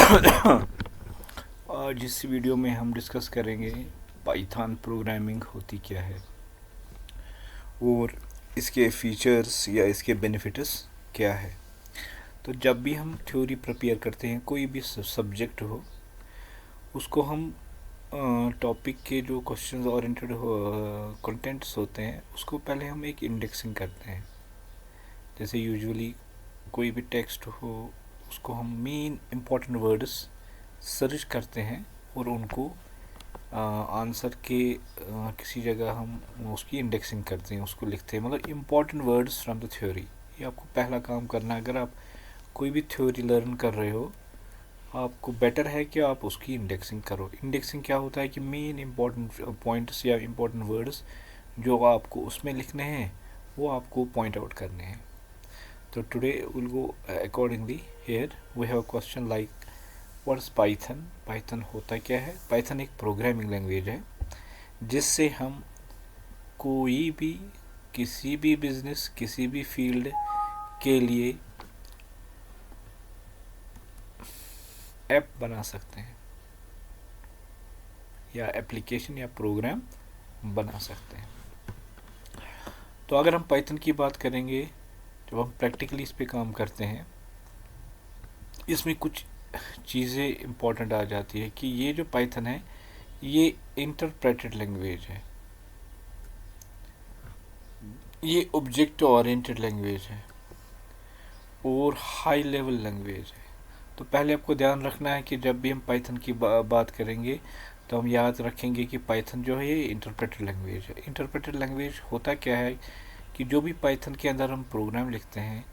आज इस वीडियो में हम डिस्कस करेंगे पाइथन प्रोग्रामिंग होती क्या है और इसके फीचर्स या इसके बेनिफिट्स क्या है। तो जब भी हम थ्योरी प्रिपेयर करते हैं, कोई भी सब्जेक्ट हो, उसको हम टॉपिक के जो क्वेश्चंस ओरिएंटेड कंटेंट्स होते हैं उसको पहले हम एक इंडेक्सिंग करते हैं। जैसे यूजुअली कोई भी टेक्स्ट हो, उसको हम मेन इम्पॉर्टेंट वर्ड्स सर्च करते हैं और उनको आंसर के किसी जगह हम उसकी इंडेक्सिंग करते हैं, उसको लिखते हैं, मतलब important words from the theory. ये आपको पहला काम करना है। अगर आप कोई भी थ्योरी लर्न कर रहे हो, आपको बेटर है कि आप उसकी इंडेक्सिंग करो। इंडेक्सिंग क्या होता है कि मेन इम्पॉर्टेंट पॉइंट्स या इम्पॉर्टेंट वर्ड्स जो आपको उसमें लिखने हैं वो आपको पॉइंट आउट करने हैं। तो today will go accordingly. Here we have a question like what is Python. Python होता क्या है? पाइथन एक प्रोग्रामिंग लैंग्वेज है जिससे हम कोई भी किसी भी बिजनेस, किसी भी फील्ड के लिए ऐप बना सकते हैं या एप्लीकेशन या प्रोग्राम बना सकते हैं। तो अगर हम पाइथन की बात करेंगे, जब हम प्रैक्टिकली इस पे काम करते हैं, इसमें कुछ चीज़ें इम्पोर्टेंट आ जाती है कि ये जो पाइथन है ये इंटरप्रेटेड लैंग्वेज है, ये ऑब्जेक्ट ओरिएंटेड लैंग्वेज है और हाई लेवल लैंग्वेज है। तो पहले आपको ध्यान रखना है कि जब भी हम पाइथन की बात करेंगे तो हम याद रखेंगे कि पाइथन जो है ये इंटरप्रेटेड लैंग्वेज है। इंटरप्रेटेड लैंग्वेज होता क्या है कि जो भी पाइथन के अंदर हम प्रोग्राम लिखते हैं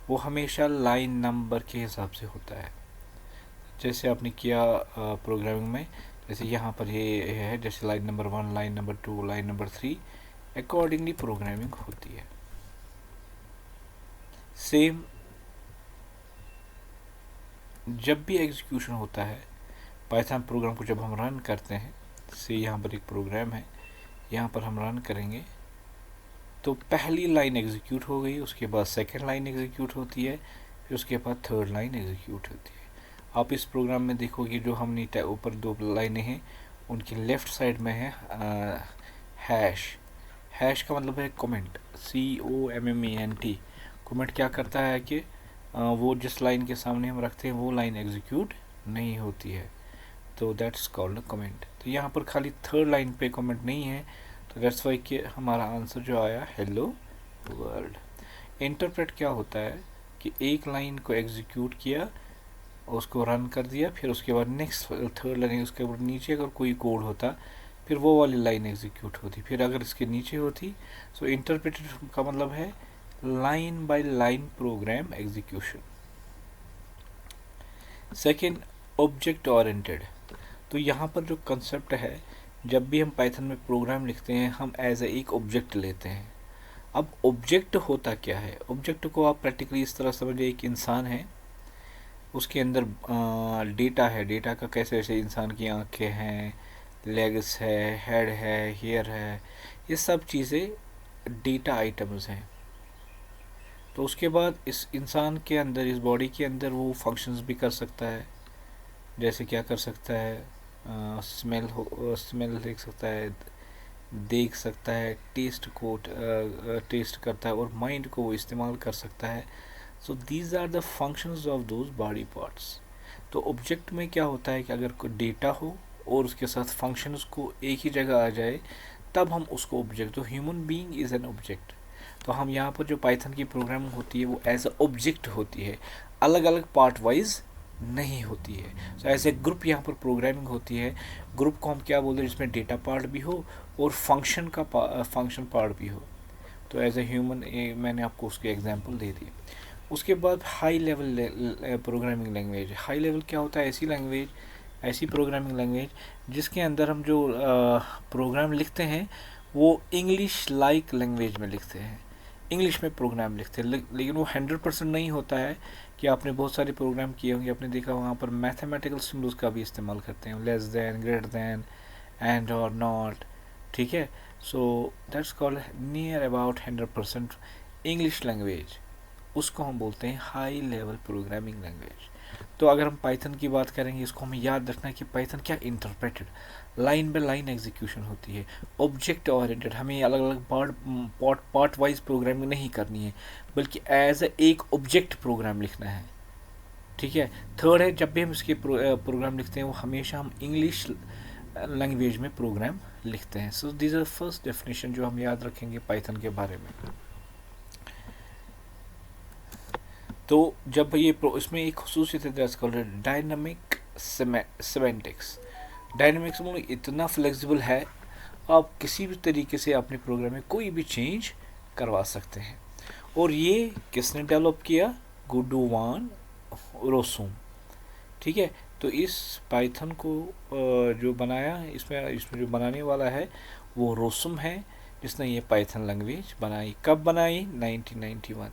वो हमेशा लाइन नंबर के हिसाब से होता है। जैसे आपने किया प्रोग्रामिंग में, जैसे यहाँ पर ये है, जैसे line number 1, line number 2, line number 3, accordingly programming होती है। सेम जब भी एग्जीक्यूशन होता है पाइथन प्रोग्राम को, जब हम रन करते हैं, से यहाँ पर एक प्रोग्राम है, यहाँ पर हम रन करेंगे तो पहली लाइन एग्जीक्यूट हो गई, उसके बाद सेकंड लाइन एग्जीक्यूट होती है, फिर उसके बाद थर्ड लाइन एग्जीक्यूट होती है। आप इस प्रोग्राम में देखोगे जो हमने ऊपर दो लाइनें हैं उनकी लेफ़्ट साइड में है हैश। हैश का मतलब है कमेंट, COMMENT। कमेंट क्या करता है कि वो जिस लाइन के सामने हम रखते हैं वो लाइन एग्जीक्यूट नहीं होती है, तो दैट्स कॉल्ड कमेंट। तो यहाँ पर खाली थर्ड लाइन पे कमेंट नहीं है, तो दैट्स वाई कि हमारा आंसर जो आया हेलो वर्ल्ड। इंटरप्रेट क्या होता है कि एक लाइन को एग्जीक्यूट किया, उसको रन कर दिया, फिर उसके बाद नेक्स्ट थर्ड लाइन, उसके ऊपर नीचे अगर कोई कोड होता फिर वो वाली लाइन एग्जीक्यूट होती, फिर अगर इसके नीचे होती। सो इंटरप्रेटेड का मतलब है line by line program execution. Second, object oriented. तो यहाँ पर जो कंसेप्ट है, जब भी हम पाइथन में प्रोग्राम लिखते हैं हम एज एक ऑब्जेक्ट लेते हैं। अब ऑब्जेक्ट होता क्या है? ऑब्जेक्ट को आप प्रैक्टिकली इस तरह समझिए, एक इंसान है, उसके अंदर डेटा है। डेटा का कैसे? ऐसे इंसान की आंखें हैं, लेग्स है, हेड है, हेयर है, ये सब चीज़ें डेटा आइटम्स हैं। तो उसके बाद इस इंसान के अंदर, इस बॉडी के अंदर वो फंक्शंस भी कर सकता है। जैसे क्या कर सकता है? स्मेल देख सकता है, देख सकता है, टेस्ट को टेस्ट करता है और माइंड को वो इस्तेमाल कर सकता है। So these are the functions of those body parts. तो ऑब्जेक्ट में क्या होता है कि अगर कोई डेटा हो और उसके साथ फंक्शंस को एक ही जगह आ जाए तब हम उसको ऑब्जेक्ट, तो human being is an object. तो हम यहाँ पर जो पाइथन की प्रोग्रामिंग होती है वो एज अ ऑब्जेक्ट होती है, अलग अलग पार्ट वाइज नहीं होती है। तो एज ए ग्रुप यहाँ पर प्रोग्रामिंग होती है। ग्रुप को हम क्या बोलते हैं? जिसमें डेटा पार्ट भी हो और फंक्शन पार्ट भी हो। तो एज ए ह्यूमन मैंने आपको उसके एग्जांपल दे दिए। उसके बाद high level programming language. High level क्या होता है? ऐसी लैंग्वेज, ऐसी प्रोग्रामिंग लैंग्वेज जिसके अंदर हम जो प्रोग्राम लिखते हैं वो इंग्लिश लाइक लैंग्वेज में लिखते हैं, इंग्लिश में प्रोग्राम लिखते हैं। लेकिन वो 100% नहीं होता है कि आपने बहुत सारे प्रोग्राम किए होंगे, आपने देखा वहाँ पर मैथमेटिकल सिम्बल्स का भी इस्तेमाल करते हैं, less than, greater than, and और नॉट। ठीक है, so that's called near about 100% English language. उसको हम बोलते हैं हाई लेवल प्रोग्रामिंग लैंग्वेज। तो अगर हम पाइथन की बात करेंगे, इसको हमें याद रखना है कि पाइथन क्या interpreted line by line execution होती है, ऑब्जेक्ट ओरिएंटेड, हमें अलग अलग पार्ट वाइज प्रोग्रामिंग नहीं करनी है, बल्कि एज एक ऑब्जेक्ट प्रोग्राम लिखना है। ठीक है। थर्ड है, जब भी हम इसके प्रोग्राम लिखते हैं वो हमेशा हम इंग्लिश लैंग्वेज में प्रोग्राम लिखते हैं। So this are first definition जो हम याद रखेंगे पाइथन के बारे में। तो जब ये इसमें एक खसूसियत है that's called dynamic semantics. Dynamics मतलब इतना फ्लेक्सिबल है, आप किसी भी तरीके से अपने प्रोग्राम में कोई भी चेंज करवा सकते हैं। और ये किसने डेवलप किया? गुडुवान रोसुम। ठीक है। तो इस पाइथन को जो बनाया, इसमें जो बनाने वाला है वो रोसुम है, जिसने ये पाइथन लैंग्वेज बनाई। कब बनाई? 1991।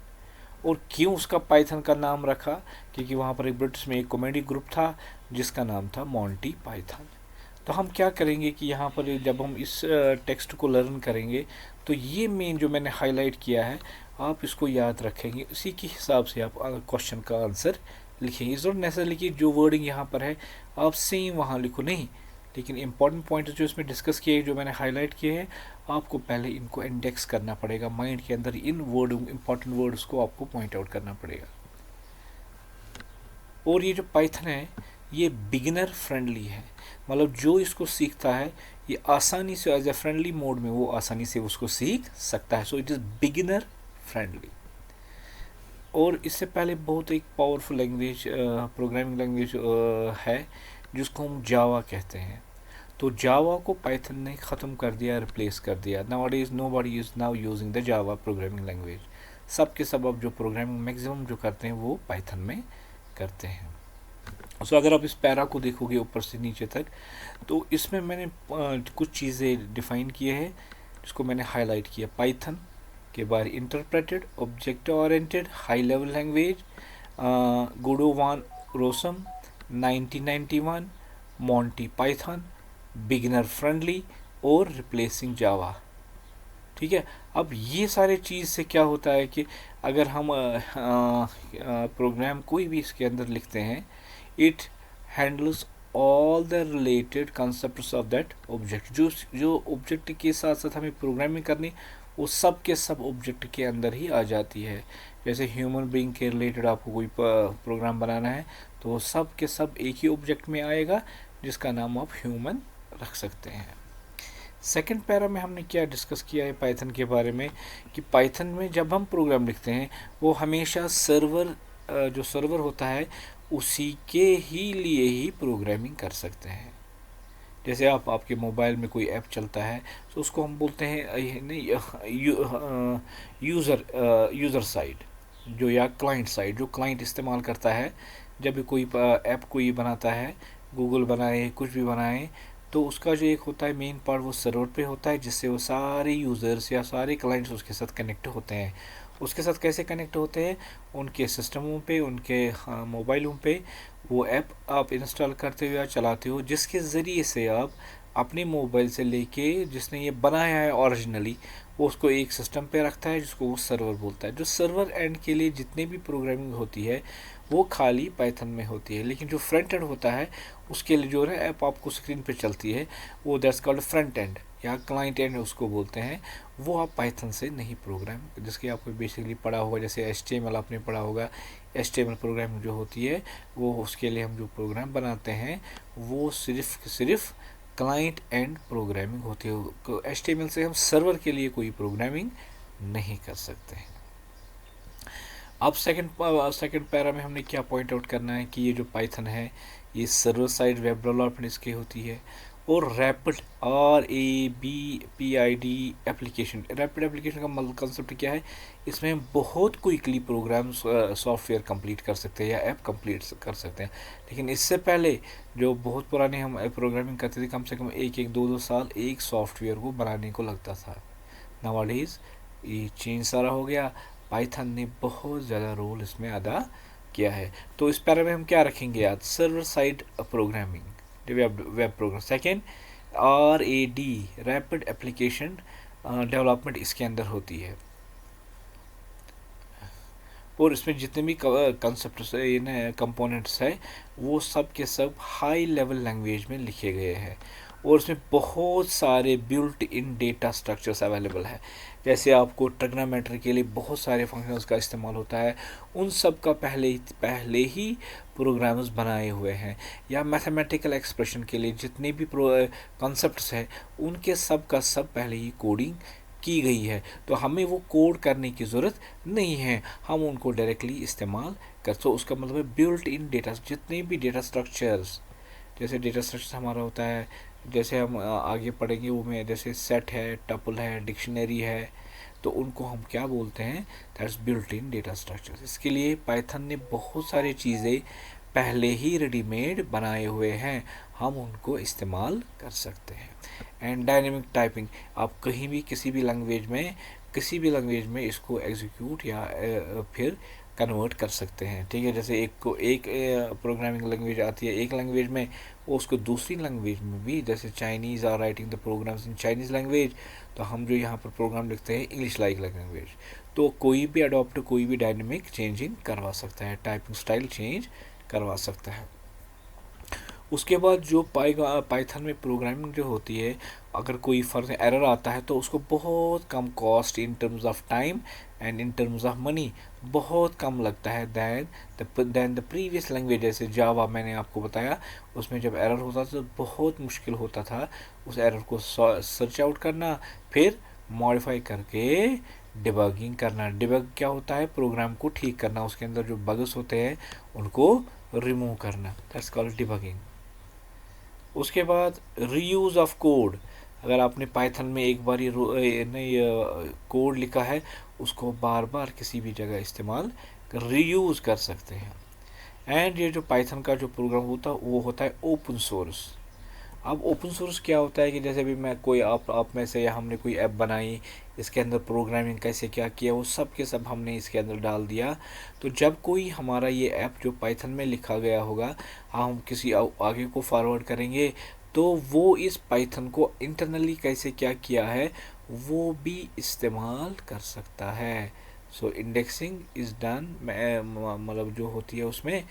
और क्यों उसका पाइथन का नाम रखा? क्योंकि वहाँ पर एक ब्रिटिश में एक कॉमेडी ग्रुप था जिसका नाम था मॉन्टी पाइथन। तो हम क्या करेंगे कि यहाँ पर जब हम इस टेक्स्ट को लर्न करेंगे तो ये मेन जो मैंने हाईलाइट किया है आप इसको याद रखेंगे, उसी के हिसाब से आप क्वेश्चन का आंसर लिखेंगे। इस नॉट नेसेसरली कि जो वर्डिंग यहाँ पर है आप सेम वहाँ लिखो, नहीं, लेकिन इंपॉर्टेंट पॉइंट जो इसमें डिस्कस किए, जो मैंने हाईलाइट किए हैं, आपको पहले इनको इंडेक्स करना पड़ेगा माइंड के अंदर, इन वर्ड इंपॉर्टेंट वर्ड्स को आपको पॉइंट आउट करना पड़ेगा। और ये जो पाइथन है ये बिगिनर फ्रेंडली है, मतलब जो इसको सीखता है ये आसानी से एज ए फ्रेंडली मोड में वो आसानी से उसको सीख सकता है। So it is beginner friendly. और इससे पहले बहुत एक पावरफुल लैंग्वेज प्रोग्रामिंग लैंग्वेज है जिसको हम जावा कहते हैं। तो जावा को पाइथन ने ख़त्म कर दिया, रिप्लेस कर दिया। Nowadays nobody is now using the Java programming language. सब के सब अब जो प्रोग्रामिंग मैक्सिमम जो करते हैं वो पाइथन में करते हैं। सो अगर आप इस पैरा को देखोगे ऊपर से नीचे तक, तो इसमें मैंने कुछ चीज़ें डिफ़ाइन किए हैं जिसको मैंने हाईलाइट किया। पाइथन के बारे interpreted, object oriented, high level language, Guido van Rossum, 1991, Monty Python, beginner friendly और रिप्लेसिंग जावा। ठीक है। अब ये सारे चीज़ से क्या होता है कि अगर हम प्रोग्राम कोई भी इसके अंदर लिखते हैं, it handles all the related concepts of that object. जो ऑब्जेक्ट के साथ साथ हमें प्रोग्रामिंग करनी वो सब के सब ऑब्जेक्ट के अंदर ही आ जाती है। जैसे ह्यूमन बीइंग के रिलेटेड आपको कोई प्रोग्राम बनाना है तो वो सब के सब एक ही ऑब्जेक्ट में आएगा जिसका नाम आप ह्यूमन रख सकते हैं। सेकंड पैरा में हमने क्या डिस्कस किया है पाइथन के बारे में कि पाइथन में जब हम प्रोग्राम लिखते हैं वो हमेशा सर्वर जो सर्वर होता है उसी के ही लिए ही प्रोग्रामिंग कर सकते हैं। जैसे आपके मोबाइल में कोई ऐप चलता है तो उसको हम बोलते हैं नहीं यूज़र साइड जो या क्लाइंट साइड, जो क्लाइंट इस्तेमाल करता है। जब भी कोई ऐप कोई बनाता है, गूगल बनाए कुछ भी बनाए, तो उसका जो एक होता है मेन पार्ट वो सर्वर पे होता है जिससे वो सारे यूज़र्स या सारे क्लाइंट्स उसके साथ कनेक्ट होते हैं। उसके साथ कैसे कनेक्ट होते हैं? उनके सिस्टमों पे, उनके मोबाइलों पे वो ऐप आप इंस्टॉल करते हो या चलाते हो, जिसके ज़रिए से आप अपने मोबाइल से लेके जिसने ये बनाया है ओरिजिनली वो उसको एक सिस्टम पे रखता है जिसको वो सर्वर बोलता है। जो सर्वर एंड के लिए जितने भी प्रोग्रामिंग होती है वो खाली पाइथन में होती है, लेकिन जो फ्रंट एंड होता है उसके लिए जो है ऐप आपको स्क्रीन पे चलती है वो दैट्स कॉल्ड फ्रंट एंड या क्लाइंट एंड उसको बोलते हैं। वो आप पाइथन से नहीं प्रोग्राम, जिसके आपको बेसिकली पढ़ा होगा, जैसे HTML आपने पढ़ा होगा। HTML प्रोग्रामिंग जो होती है वो उसके लिए हम जो प्रोग्राम बनाते हैं वो सिर्फ क्लाइंट एंड प्रोग्रामिंग होती है। तो HTML से हम सर्वर के लिए कोई प्रोग्रामिंग नहीं कर सकते हैं। अब सेकंड पैरा में हमने क्या पॉइंट आउट करना है कि ये जो पाइथन है ये सर्वर साइड वेब डेवलपमेंट इसकी होती है और rapid RAPID application. Rapid application का मतलब कंसेप्ट क्या है? इसमें हम बहुत क्विकली प्रोग्राम सॉफ्टवेयर कंप्लीट कर सकते हैं या ऐप कंप्लीट कर सकते हैं। लेकिन इससे पहले जो बहुत पुराने हम प्रोग्रामिंग करते थे, कम से कम एक 2 साल एक सॉफ्टवेयर को बनाने को लगता था। नाउअडेज ये चेंज सारा हो गया, पाइथन ने बहुत ज़्यादा रोल इसमें अदा किया है। तो इस पैरा में हम क्या रखेंगे याद? Server side programming, web program. Second RAD rapid application development इसके अंदर होती है। और इसमें जितने भी कंसेप्ट कंपोनेंट्स है वो सब के सब हाई लेवल लैंग्वेज में लिखे गए हैं, और उसमें बहुत सारे built in data structures available है। जैसे आपको ट्रिग्नोमेट्री के लिए बहुत सारे फंक्शंस का इस्तेमाल होता है, उन सब का पहले ही प्रोग्राम्स बनाए हुए हैं। या मैथमेटिकल एक्सप्रेशन के लिए जितने भी कॉन्सेप्ट्स हैं उनके सब का सब पहले ही कोडिंग की गई है, तो हमें वो कोड करने की ज़रूरत नहीं है, हम उनको डायरेक्टली इस्तेमाल कर। तो उसका मतलब है बिल्ट इन डेटा, जितने भी डेटा स्ट्रक्चर्स, जैसे डेटा स्ट्रक्चर हमारा होता है, जैसे हम आगे पढ़ेंगे वो में, जैसे सेट है, टपल है, डिक्शनरी है, तो उनको हम क्या बोलते हैं, that's built in data structure. इसके लिए पाइथन ने बहुत सारी चीज़ें पहले ही रेडीमेड बनाए हुए हैं, हम उनको इस्तेमाल कर सकते हैं। एंड डायनेमिक टाइपिंग, आप कहीं भी किसी भी लैंग्वेज में इसको एग्जीक्यूट या फिर कन्वर्ट कर सकते हैं, ठीक है। जैसे एक प्रोग्रामिंग लैंग्वेज आती है एक लैंग्वेज में, वो उसको दूसरी लैंग्वेज में भी, जैसे Chinese are writing the programs in Chinese language, तो हम जो यहाँ पर प्रोग्राम लिखते हैं इंग्लिश लाइक लैंग्वेज, तो कोई भी डायनेमिक चेंजिंग करवा सकता है, टाइपिंग स्टाइल चेंज करवा सकता है। उसके बाद जो पाइथन में प्रोग्रामिंग जो होती है, अगर कोई फर्ज एरर आता है तो उसको बहुत कम cost in terms of time and in terms of money बहुत कम लगता है दैन द प्रीवियस लैंग्वेज। जैसे जावा मैंने आपको बताया, उसमें जब एरर होता था तो बहुत मुश्किल होता था उस एरर को सर्च आउट करना, फिर मॉडिफाई करके डिबगिंग करना। डिबग क्या होता है, प्रोग्राम को ठीक करना, उसके अंदर जो बग्स होते हैं उनको रिमूव करना, दैट्स कॉल्ड डिबगिंग। उसके बाद रीयूज़ ऑफ कोड, अगर आपने पाइथन में एक बार ये कोड लिखा है, उसको बार बार किसी भी जगह इस्तेमाल रीयूज़ कर सकते हैं। एंड ये जो पाइथन का जो प्रोग्राम होता है वो होता है ओपन सोर्स। अब ओपन सोर्स क्या होता है कि जैसे भी मैं कोई आप में से, या हमने कोई ऐप बनाई, इसके अंदर प्रोग्रामिंग कैसे क्या किया वो सब के सब हमने इसके अंदर डाल दिया, तो जब कोई हमारा ये ऐप जो पाइथन में लिखा गया होगा, हम किसी आगे को फॉरवर्ड करेंगे, तो वो इस पाइथन को इंटरनली कैसे क्या किया है वो भी इस्तेमाल कर सकता है। सो इंडेक्सिंग इज़ डन, मतलब जो होती है उसमें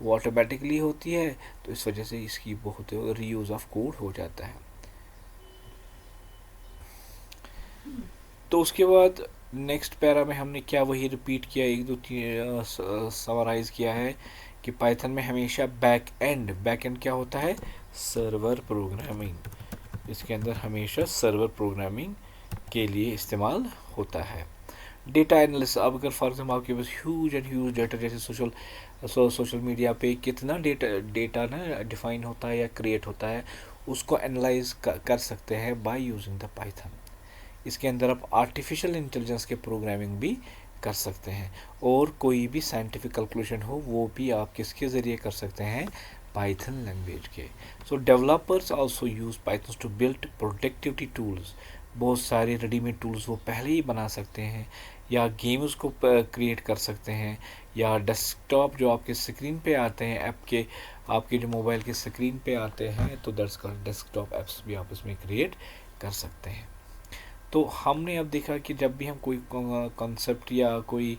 वो ऑटोमेटिकली होती है, तो इस वजह से इसकी बहुत रीयूज़ ऑफ कोड हो जाता है। तो उसके बाद नेक्स्ट पैरा में हमने क्या वही रिपीट किया, एक दो तीन समराइज़ किया है कि पाइथन में हमेशा बैक एंड क्या होता है, सर्वर प्रोग्रामिंग। इसके अंदर हमेशा सर्वर प्रोग्रामिंग के लिए इस्तेमाल होता है। डेटा एनालिसिस, अब अगर फॉर एग्जाम्पल आपके पास ह्यूज डेटा, जैसे सोशल मीडिया पे कितना डेटा ना डिफाइन होता है या क्रिएट होता है, उसको एनालाइज कर सकते हैं बाय यूजिंग द पाइथन। इसके अंदर आप आर्टिफिशियल इंटेलिजेंस के प्रोग्रामिंग भी कर सकते हैं, और कोई भी साइंटिफिक कैलकुलेशन हो वो भी आप किसके ज़रिए कर सकते हैं, पाइथन लैंग्वेज के। So developers also use Python to build productivity tools, बहुत सारे रेडीमेड टूल्स वो पहले ही बना सकते हैं, या गेम्स को क्रिएट कर सकते हैं, या डेस्कटॉप जो आपके स्क्रीन पे आते हैं ऐप के, आपके जो मोबाइल के स्क्रीन पे आते हैं, तो दैट्स कॉल्ड डेस्कटॉप ऐप्स भी आप इसमें क्रिएट कर सकते हैं। तो हमने अब देखा कि जब भी हम कोई कॉन्सेप्ट या कोई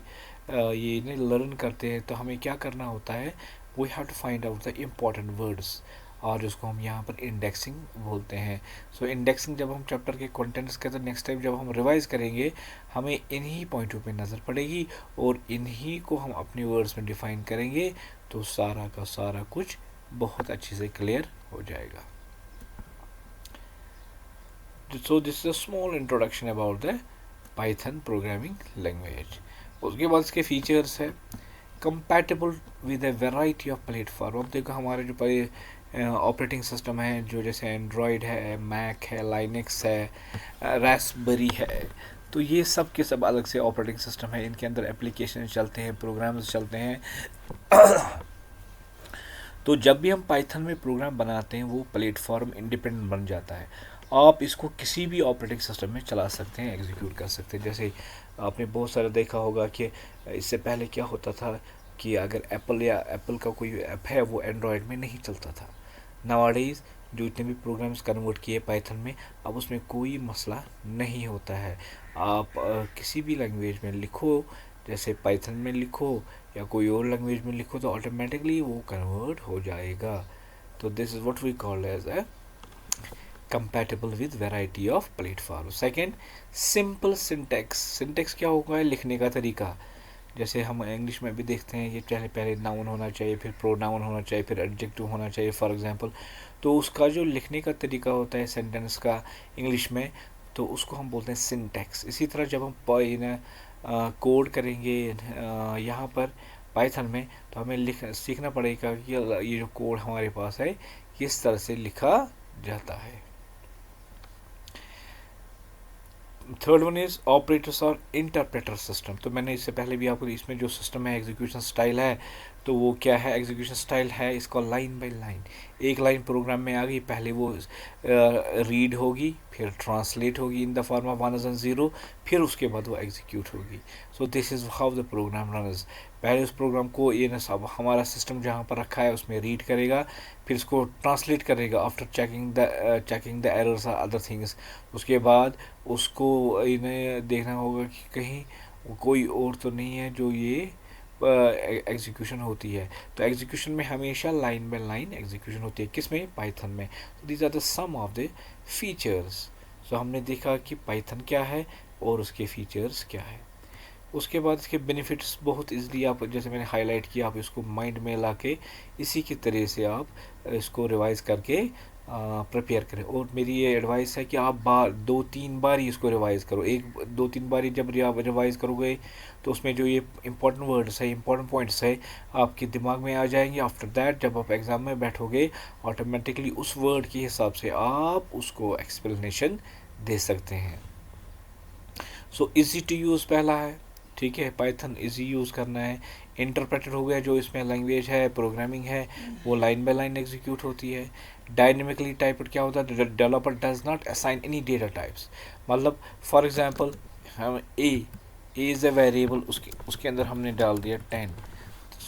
ये नहीं लर्न करते हैं, तो हमें क्या करना होता है, we have to find out the important words, और जिसको हम यहाँ पर इंडेक्सिंग बोलते हैं। सो इंडेक्सिंग जब हम चैप्टर के कंटेंट्स के, तो नेक्स्ट टाइम जब हम रिवाइज करेंगे हमें इन्हीं पॉइंटों पे नज़र पड़ेगी, और इन्हीं को हम अपने वर्ड्स में डिफाइन करेंगे, तो सारा का सारा कुछ बहुत अच्छे से क्लियर हो जाएगा। So this is a small introduction about the Python programming language. उसके बाद इसके फीचर्स है, compatible with a variety of platform। अब देखो हमारे जो ऑपरेटिंग सिस्टम है, जो जैसे एंड्रॉयड है, मैक है, लाइनक्स है, रास्पबेरी है, तो ये सब के सब अलग से ऑपरेटिंग सिस्टम है, इनके अंदर एप्लीकेशन चलते हैं, प्रोग्राम्स चलते हैं। तो जब भी हम पाइथन में प्रोग्राम बनाते हैं वो प्लेटफॉर्म इंडिपेंडेंट बन जाता है, आप इसको किसी भी ऑपरेटिंग सिस्टम में चला सकते हैं, एग्जीक्यूट कर सकते हैं। जैसे आपने बहुत सारा देखा होगा कि इससे पहले क्या होता था कि अगर एप्पल का कोई ऐप है वो एंड्रॉयड में नहीं चलता था। नाउअडेज जो इतने भी प्रोग्राम्स कन्वर्ट किए पाइथन में, अब उसमें कोई मसला नहीं होता है। आप किसी भी लैंग्वेज में लिखो, जैसे पाइथन में लिखो या कोई और लैंग्वेज में लिखो तो ऑटोमेटिकली वो कन्वर्ट हो जाएगा। तो this is what we call as a compatible with variety of platform। Second, simple syntax. Syntax क्या होगा? लिखने का तरीका। जैसे हम इंग्लिश में भी देखते हैं कि पहले पहले नाउन होना चाहिए, फिर प्रोनाउन होना चाहिए, फिर एडजेक्टिव होना चाहिए फॉर एग्जांपल। तो उसका जो लिखने का तरीका होता है सेंटेंस का इंग्लिश में, तो उसको हम बोलते हैं सिंटेक्स। इसी तरह जब हम कोड करेंगे यहाँ पर पाइथन में, तो हमें सीखना पड़ेगा कि ये जो कोड हमारे पास है किस तरह से लिखा जाता है। थर्ड वन इज ऑपरेटर्स और इंटरप्रेटर सिस्टम। तो मैंने इससे पहले भी आपको इसमें जो सिस्टम है एग्जीक्यूशन स्टाइल है, तो वो क्या है? एग्जीक्यूशन स्टाइल है इसका लाइन बाय लाइन। एक लाइन प्रोग्राम में आ गई, पहले वो रीड होगी, फिर ट्रांसलेट होगी in the form of 1 and 0, फिर उसके बाद वो एग्जीक्यूट होगी। So this is how the program runs. पहले उस प्रोग्राम को ये ना सब हमारा सिस्टम जहाँ पर रखा है उसमें रीड करेगा, फिर उसको ट्रांसलेट करेगा आफ्टर चेकिंग द एरर्स और अदर थिंग्स। उसके बाद उसको इन्हें देखना होगा कि कहीं कोई और तो नहीं है जो ये एग्जीक्यूशन होती है। तो एग्जीक्यूशन में हमेशा लाइन बाय लाइन एग्जीक्यूशन होती है। किस में? पाइथन में। These are the some of the features. तो हमने देखा कि पाइथन क्या है और उसके फीचर्स क्या है। उसके बाद इसके बेनिफिट्स बहुत इजली आप, जैसे मैंने हाईलाइट किया, आप इसको माइंड में ला के इसी की तरह से आप इसको रिवाइज करके प्रिपेयर करें। और मेरी ये एडवाइस है कि आप दो तीन बार ही इसको रिवाइज करो। एक दो तीन बार ही जब रिवाइज करोगे तो उसमें जो ये इंपॉर्टेंट वर्ड्स है, इंपॉर्टेंट पॉइंट्स है, आपके दिमाग में आ जाएंगे। आफ्टर दैट जब आप एग्ज़ाम में बैठोगे ऑटोमेटिकली उस वर्ड के हिसाब से आप उसको एक्सप्लेनेशन दे सकते हैं। सो इजी टू यूज़ पहला है, ठीक है, पाइथन इजी यूज़ करना है। इंटरप्रेटर हो गया, जो इसमें लैंग्वेज है, प्रोग्रामिंग है, वो लाइन बाय लाइन एग्जीक्यूट होती है। डायनेमिकली टाइप्ड क्या होता है? Developer does not assign any data types. मतलब फॉर एग्जांपल हम ए इज़ ए वेरिएबल, उसके अंदर हमने डाल दिया 10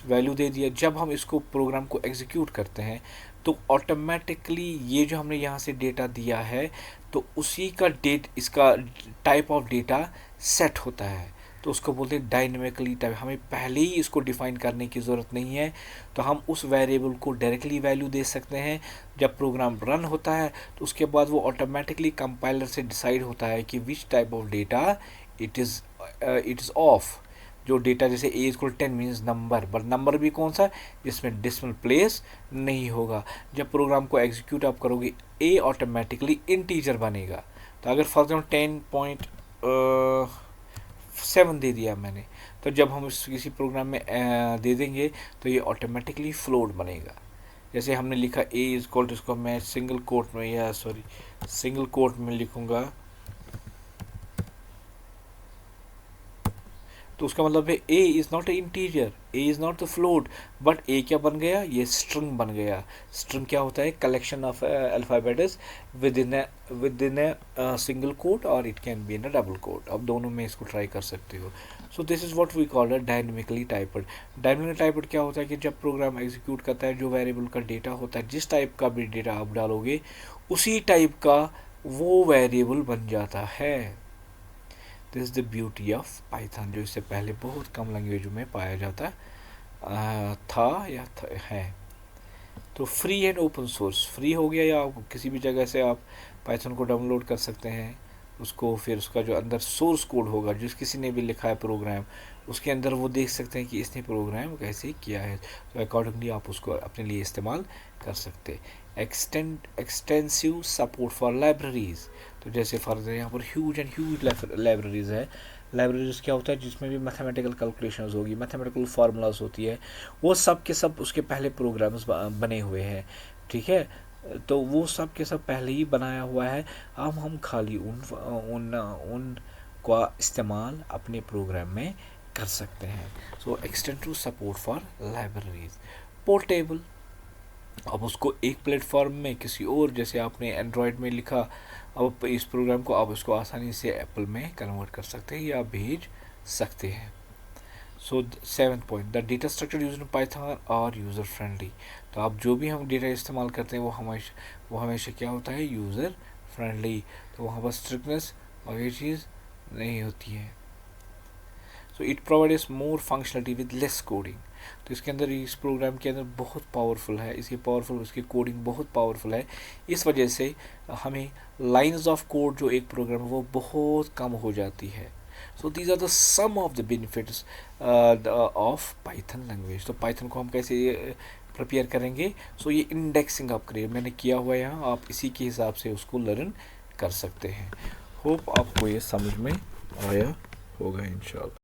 वैल्यू दे दिया। जब हम इसको प्रोग्राम को एग्जीक्यूट करते हैं तो ऑटोमेटिकली ये जो हमने यहाँ से डेटा दिया है तो उसी का इसका टाइप ऑफ डेटा सेट होता है। तो उसको बोलते हैं डायनेमिकली टाइप। हमें पहले ही इसको डिफाइन करने की ज़रूरत नहीं है, तो हम उस वेरिएबल को डायरेक्टली वैल्यू दे सकते हैं। जब प्रोग्राम रन होता है तो उसके बाद वो ऑटोमेटिकली कंपाइलर से डिसाइड होता है कि which type of data it is of. जो डेटा जैसे a equal 10 means number, but number भी कौन सा? जिसमें डेसिमल प्लेस नहीं होगा। जब प्रोग्राम को एग्जीक्यूट आप करोगे ए ऑटोमेटिकली इंटीजर बनेगा। तो अगर फॉर एग्जाम्पल 10.7 दे दिया मैंने, तो जब हम इस किसी प्रोग्राम में दे देंगे तो ये ऑटोमेटिकली फ्लोट बनेगा। जैसे हमने लिखा ए इज इक्वल टू, इसको मैं सिंगल कोट में लिखूंगा, तो उसका मतलब है a is not a integer, a is not the float, but a क्या बन गया? ये स्ट्रिंग बन गया। स्ट्रिंग क्या होता है? Collection of alphabets within a single quote, और it can be in a double quote. अब दोनों में इसको ट्राई कर सकते हो। So this is what we call a dynamically typed. Dynamically typed क्या होता है कि जब प्रोग्राम एग्जीक्यूट करता है, जो वेरिएबल का डेटा होता है, जिस टाइप का भी डेटा आप डालोगे उसी टाइप का वो वेरिएबल बन जाता है। This is the beauty of Python, जो इससे पहले बहुत कम लैंग्वेजों में पाया जाता है। तो free and open source, free हो गया, या आप किसी भी जगह से आप पाइथन को डाउनलोड कर सकते हैं उसको। फिर उसका जो अंदर सोर्स कोड होगा, जिस किसी ने भी लिखा है प्रोग्राम, उसके अंदर वो देख सकते हैं कि इसने प्रोग्राम कैसे किया है। तो अकॉर्डिंगली आप उसको अपने लिए इस्तेमाल कर सकते। Extensive support for libraries. तो जैसे फॉर एग्जाम्पल यहाँ पर ह्यूज लाइब्रेरीज़ है। लाइब्रेरीज क्या होता है? जिसमें भी मैथमेटिकल कैलकुलेशंस होगी, मैथमेटिकल फार्मूलाज होती है, वो सब के सब उसके पहले प्रोग्राम्स बने हुए हैं, ठीक है। तो वो सब के सब पहले ही बनाया हुआ है। अब हम खाली उन का इस्तेमाल अपने प्रोग्राम में कर सकते हैं। So extensive support for libraries. Portable, अब उसको एक प्लेटफॉर्म में किसी और, जैसे आपने एंड्रॉयड में लिखा, अब इस प्रोग्राम को आप उसको आसानी से एप्पल में कन्वर्ट कर सकते हैं या भेज सकते हैं। सो 7th point, the data structure use in Python और यूज़र फ्रेंडली। तो आप जो भी हम डेटा इस्तेमाल करते हैं वो हमेशा क्या होता है? User friendly. तो वहाँ पर स्ट्रिक्टनेस और ये चीज़ नहीं होती है। So it provides more functionality with less coding. तो इसके अंदर, इस प्रोग्राम के अंदर बहुत पावरफुल है, इसकी कोडिंग बहुत पावरफुल है। इस वजह से हमें लाइंस ऑफ कोड जो एक प्रोग्राम है वो बहुत कम हो जाती है। So these are the some of the benefits of Python language. तो पाइथन को हम कैसे प्रिपेयर करेंगे? सो ये इंडेक्सिंग अपग्रेड मैंने किया हुआ है यहाँ, आप इसी के हिसाब से उसको लर्न कर सकते हैं। होप आपको ये समझ में आया होगा इंशाल्लाह।